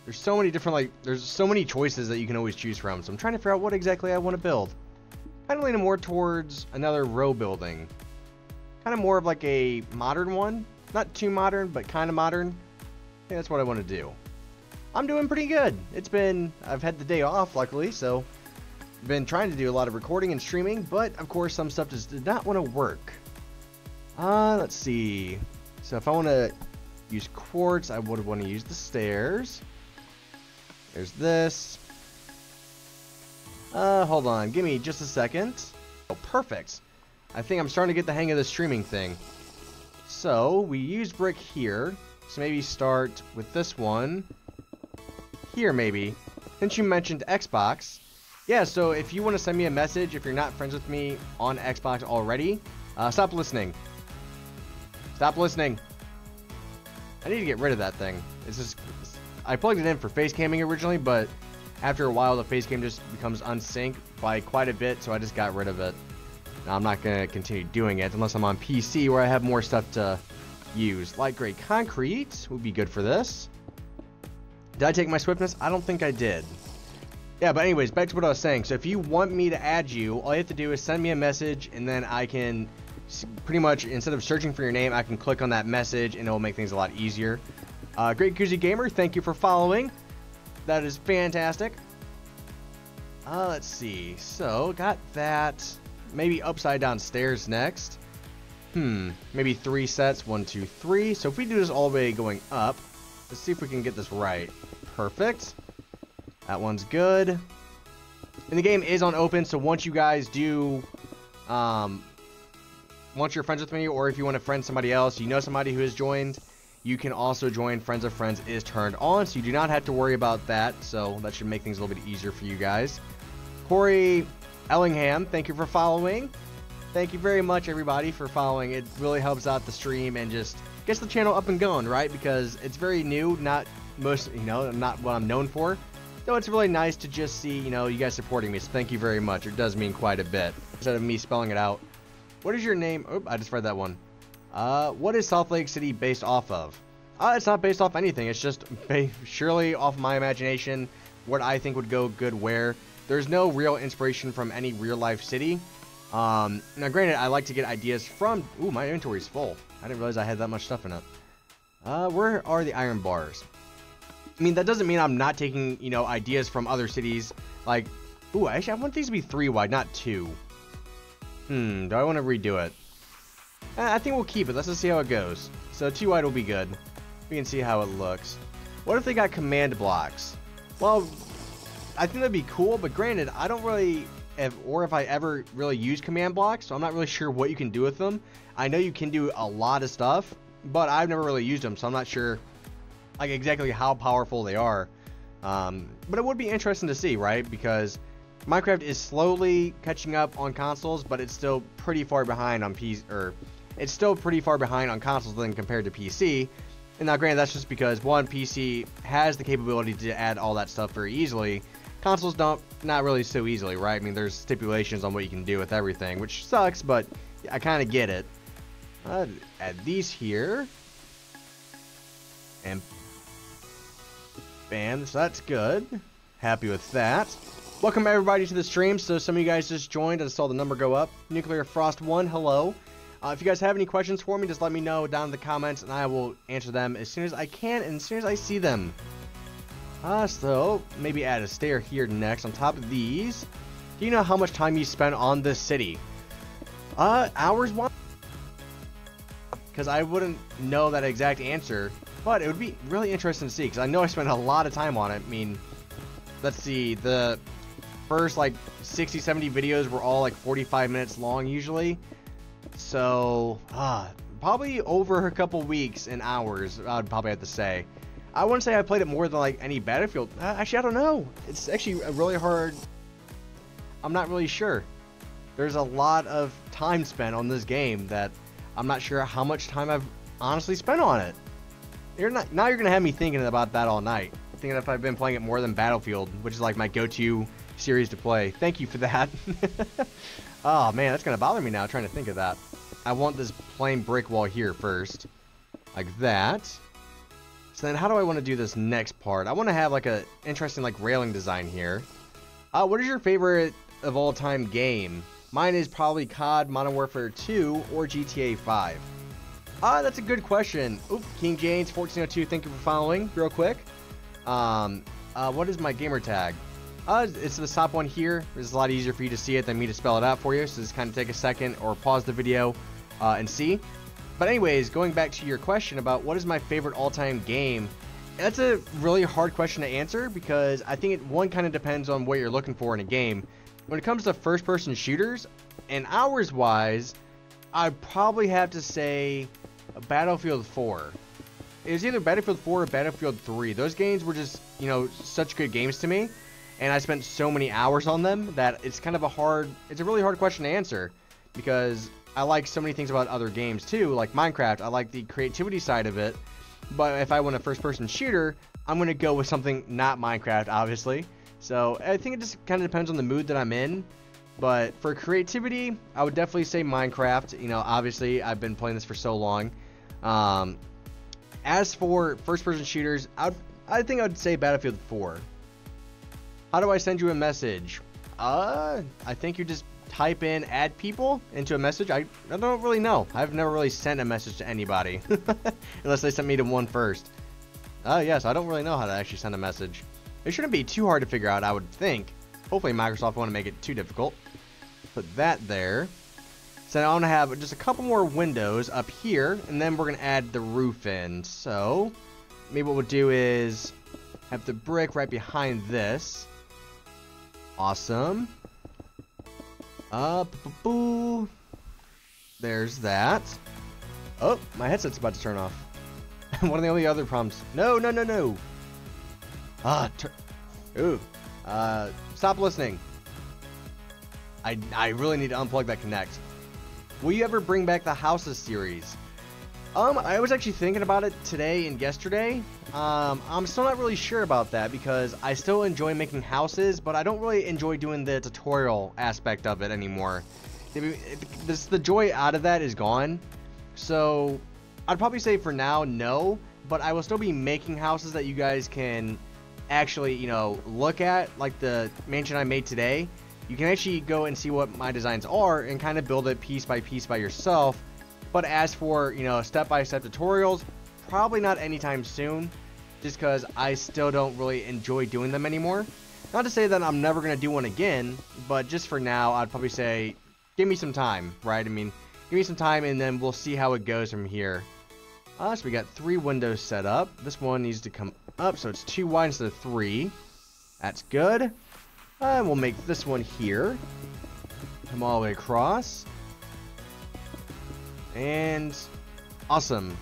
There's so many different, like, there's so many choices that you can always choose from. So I'm trying to figure out what exactly I want to build. Kind of leaning more towards another row building. Kind of more of like a modern one. Not too modern, but kind of modern. I think that's what I want to do. I'm doing pretty good. I've had the day off, luckily, so I've been trying to do a lot of recording and streaming, but of course some stuff just did not want to work. Let's see. So if I want to use quartz, I would want to use the stairs. There's this. Hold on. Give me just a second. Oh, perfect. I think I'm starting to get the hang of the streaming thing. So, we use brick here. So maybe start with this one. Here, maybe. Since you mentioned Xbox. Yeah, so if you want to send me a message, if you're not friends with me on Xbox already, stop listening. Stop listening. I need to get rid of that thing. It's just... I plugged it in for face camming originally, but after a while the face cam just becomes unsynced by quite a bit, so I just got rid of it. Now I'm not going to continue doing it unless I'm on PC where I have more stuff to use. Light gray concrete would be good for this. Did I take my swiftness? I don't think I did. Yeah, but anyways, back to what I was saying. So if you want me to add you, all you have to do is send me a message, and then I can pretty much, instead of searching for your name, I can click on that message and it will make things a lot easier. Great Koozie Gamer, thank you for following. That is fantastic. Let's see. So, got that. Maybe upside down stairs next. Maybe 3 sets. 1, 2, 3. So if we do this all the way going up, let's see if we can get this right. Perfect. That one's good. And the game is on open, so once you guys do, once you're friends with me, or if you want to friend somebody else, you know somebody who has joined, you can also join. Friends of Friends is turned on, so you do not have to worry about that. So that should make things a little bit easier for you guys. Corey Ellingham, thank you for following. Thank you very much, everybody, for following. It really helps out the stream and just gets the channel up and going, right? Because it's very new, not most, not what I'm known for. So it's really nice to just see, you guys supporting me. So thank you very much. It does mean quite a bit. Instead of me spelling it out. What is your name? Oh, I just read that one. What is Southlake City based off of? It's not based off anything. It's just surely off my imagination, what I think would go good where. There's no real inspiration from any real life city. Now granted, I like to get ideas from... Ooh, my inventory's full. I didn't realize I had that much stuff in it. Where are the iron bars? I mean, that doesn't mean I'm not taking, ideas from other cities. Like, ooh, actually, I want these to be 3 wide, not 2. Do I want to redo it? I think we'll keep it. Let's just see how it goes. So 2 wide will be good. We can see how it looks. What if they got command blocks? Well, I think that'd be cool, but granted, I don't really, if I ever really use command blocks, so I'm not really sure what you can do with them. I know you can do a lot of stuff, but I've never really used them, so I'm not sure like exactly how powerful they are. But it would be interesting to see, right? Because Minecraft is slowly catching up on consoles, but it's still pretty far behind on it's still pretty far behind on consoles than compared to PC. And now granted, that's just because one, PC has the capability to add all that stuff very easily. Consoles don't, not really so easily, right? I mean, there's stipulations on what you can do with everything, which sucks, but I kind of get it. Add these here. And bam, so that's good. Happy with that. Welcome everybody to the stream. So some of you guys just joined. I saw the number go up. Nuclear Frost 1, hello. If you guys have any questions for me, just let me know down in the comments, and I will answer them as soon as I can and as soon as I see them. So maybe add a stair here next on top of these. Do you know how much time you spent on this city? Hours one? Because I wouldn't know that exact answer, but it would be really interesting to see, because I know I spent a lot of time on it. I mean, let's see, the first like 60-70 videos were all like 45 minutes long usually. So, probably over a couple weeks and hours, I would probably have to say. I wouldn't say I played it more than like any Battlefield. Actually, I don't know. It's actually really hard. I'm not really sure. There's a lot of time spent on this game that I'm not sure how much time I've honestly spent on it. Now you're gonna have me thinking about that all night. Thinking if I've been playing it more than Battlefield, which is like my go-to series to play. Thank you for that. Oh man, that's gonna bother me now trying to think of that. I want this plain brick wall here first. Like that. So then how do I want to do this next part? I want to have like a interesting like railing design here. What is your favorite of all time game? Mine is probably COD, Modern Warfare 2, or GTA 5. That's a good question. Oop, King James 1402, thank you for following real quick. What is my gamer tag? It's the top one here. It's a lot easier for you to see it than me to spell it out for you. So just kind of take a second or pause the video and see. But anyways, going back to your question about what is my favorite all-time game, that's a really hard question to answer because I think one kind of depends on what you're looking for in a game. When it comes to first-person shooters, and hours-wise, I'd probably have to say Battlefield 4. It was either Battlefield 4 or Battlefield 3. Those games were just, you know, such good games to me, and I spent so many hours on them that it's kind of it's a really hard question to answer because I like so many things about other games too, like Minecraft. I like the creativity side of it, but if I want a first-person shooter, I'm going to go with something not Minecraft, obviously. So I think it just kind of depends on the mood that I'm in. But for creativity, I would definitely say Minecraft. You know, obviously I've been playing this for so long. As for first-person shooters, I think I'd say Battlefield 4. How do I send you a message? I think you just type in add people into a message. I don't really know. I've never really sent a message to anybody unless they sent me to one first. Yes, I don't really know how to actually send a message. It shouldn't be too hard to figure out, I would think. Hopefully Microsoft won't make it too difficult. Put that there. So now I'm gonna have just a couple more windows up here, and then we're gonna add the roof in. So maybe what we'll do is have the brick right behind this. Awesome. There's that. Oh, my headset's about to turn off. One of the only other problems. No. Stop listening. I really need to unplug that Connect. Will you ever bring back the Houses series? I was actually thinking about it today and yesterday. I'm still not really sure about that because I still enjoy making houses, but I don't really enjoy doing the tutorial aspect of it anymore. The joy out of that is gone. So I'd probably say for now, no, but I will still be making houses that you guys can actually, you know, look at, like the mansion I made today. You can actually go and see what my designs are and kind of build it piece by piece by yourself. But as for, you know, step-by-step tutorials, probably not anytime soon, just because I still don't really enjoy doing them anymore. Not to say that I'm never going to do one again, but just for now, I'd probably say, give me some time, right? I mean, give me some time and then we'll see how it goes from here. So we got 3 windows set up. This one needs to come up, so it's 2 wide instead of 3. That's good. We'll make this one here. Come all the way across. And awesome.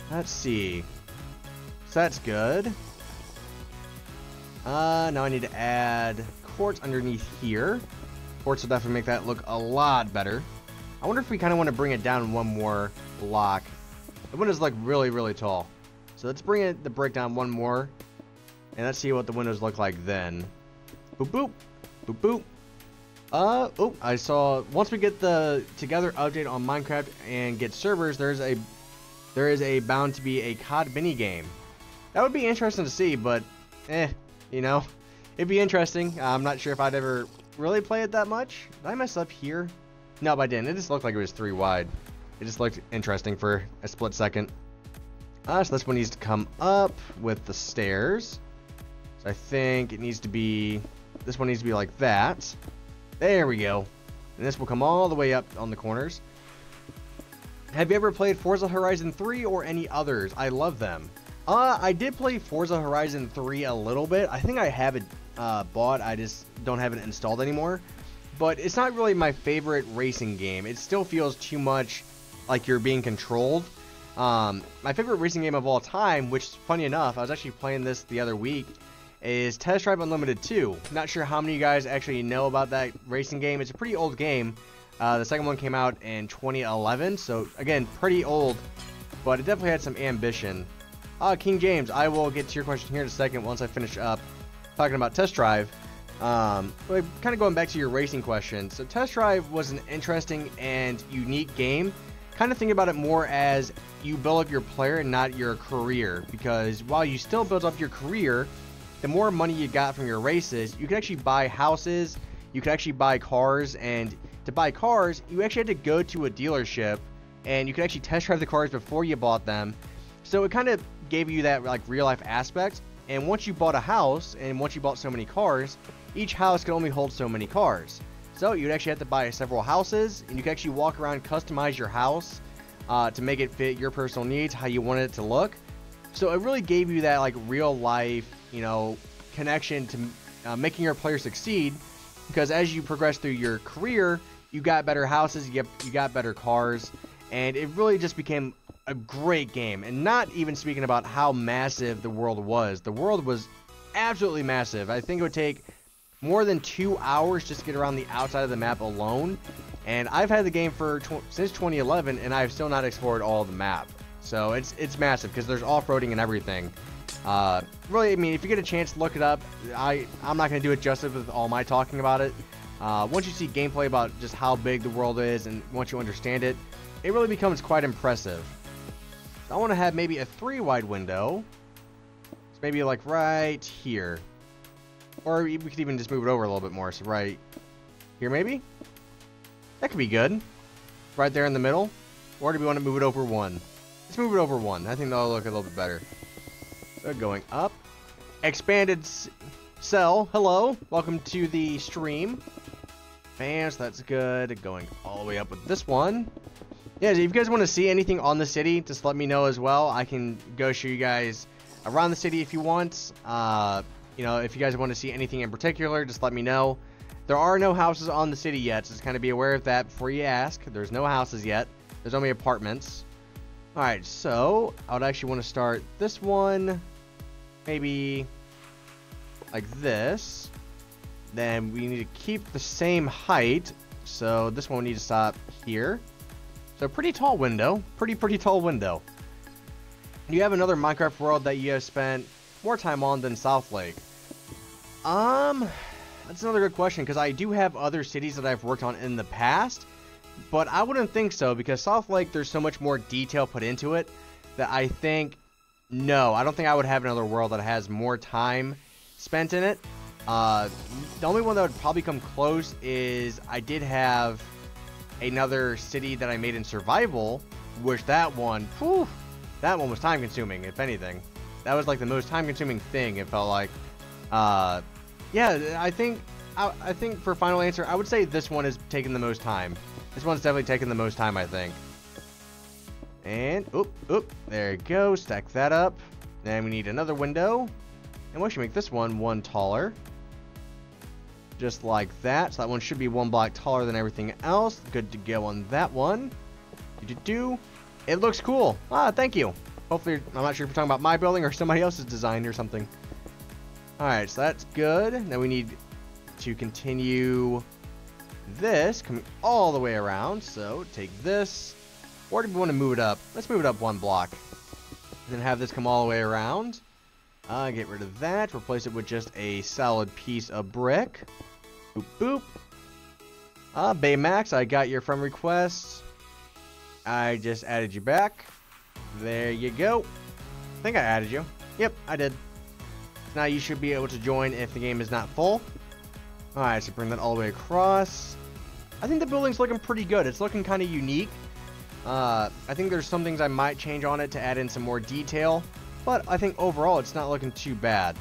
Let's see. So that's good. Now I need to add quartz underneath here. Quartz will definitely make that look a lot better. I wonder if we kind of want to bring it down one more block. The windows look really, really tall. So let's bring the brick down one more. And let's see what the windows look like then. Boop, boop. Boop, boop. Oh, I saw once we get the Together update on Minecraft and get servers, there is a bound to be a COD mini game. That would be interesting to see, but you know, it'd be interesting. I'm not sure if I'd ever really play it that much. Did I mess up here? No, I didn't. It just looked like it was 3 wide. It just looked interesting for a split second. So this one needs to come up with the stairs. So I think it needs to be, this one needs to be like that. There we go. And this will come all the way up on the corners. Have you ever played Forza Horizon 3 or any others? I love them. I did play Forza Horizon 3 a little bit. I think I have it bought. I just don't have it installed anymore. But it's not really my favorite racing game. It still feels too much like you're being controlled. My favorite racing game of all time, which, funny enough, I was actually playing this the other week, is Test Drive Unlimited 2. Not sure how many of you guys actually know about that racing game. It's a pretty old game. The second one came out in 2011, so again, pretty old, but it definitely had some ambition. King James, I will get to your question here in a second once I finish up talking about Test Drive. But kind of going back to your racing question. So Test Drive was an interesting and unique game kind of think about it more as you build up your player and not your career, because while you still build up your career, the more money you got from your races, you can actually buy houses, you can actually buy cars, and to buy cars, you actually had to go to a dealership and you could actually test drive the cars before you bought them. So it kind of gave you that like real life aspect. And once you bought a house and once you bought so many cars, each house could only hold so many cars. So you'd actually have to buy several houses, and you could actually walk around, customize your house to make it fit your personal needs, how you wanted it to look. So it really gave you that like real life, you know, connection to making your player succeed, because as you progress through your career, you got better houses, you got better cars, and it really just became a great game. And not even speaking about how massive the world was. The world was absolutely massive. I think it would take more than 2 hours just to get around the outside of the map alone. And I've had the game for since 2011, and I've still not explored all of the map. So it's massive because there's off-roading and everything. Really, I mean, if you get a chance, look it up. I'm not going to do it justice with all my talking about it. Once you see gameplay about just how big the world is, and once you understand it, it really becomes quite impressive. So I want to have maybe a 3-wide window. So maybe like right here. Or we could even just move it over a little bit more. So right here maybe? That could be good. Right there in the middle. Or do we want to move it over 1? Let's move it over 1. I think that'll look a little bit better. So going up. Expanded cell. Hello. Welcome to the stream. Fans, that's good. Going all the way up with this one. Yeah, if you guys want to see anything on the city, just let me know as well. I can go show you guys around the city if you want. You know, if you guys want to see anything in particular, just let me know. There are no houses on the city yet, so just kind of be aware of that before you ask. There's no houses yet. There's only apartments. Alright, so I would actually want to start this one maybe like this. Then we need to keep the same height, so this one we need to stop here. So pretty tall window. Pretty tall window. You have another Minecraft world that you have spent more time on than Southlake. That's another good question, because I do have other cities that I've worked on in the past, but I wouldn't think so, because Southlake, there's so much more detail put into it that I think, no, I don't think I would have another world that has more time spent in it. The only one that would probably come close is I did have another city that I made in survival, which that one, whew, that one was time consuming, if anything. That was like the most time consuming thing, it felt like. Yeah, I think for final answer, I would say this one is taking the most time. This one's definitely taking the most time, I think. And, oop, there you go, stack that up. Then we need another window. And we should make this one taller. Just like that. So that one should be 1 block taller than everything else. Good to go on that one. It looks cool. Thank you. Hopefully, I'm not sure if you're talking about my building or somebody else's design or something. Alright, so that's good. Now we need to continue this, coming all the way around. So take this. Or do we want to move it up? Let's move it up 1 block. Then have this come all the way around. Get rid of that. Replace it with just a solid piece of brick. Boop, boop. Baymax, I got your friend request. I just added you back. There you go. I think I added you. Yep, I did. Now you should be able to join if the game is not full. Alright, so bring that all the way across. I think the building's looking pretty good. It's looking kind of unique. I think there's some things I might change on it to add in some more detail. But I think overall it's not looking too bad.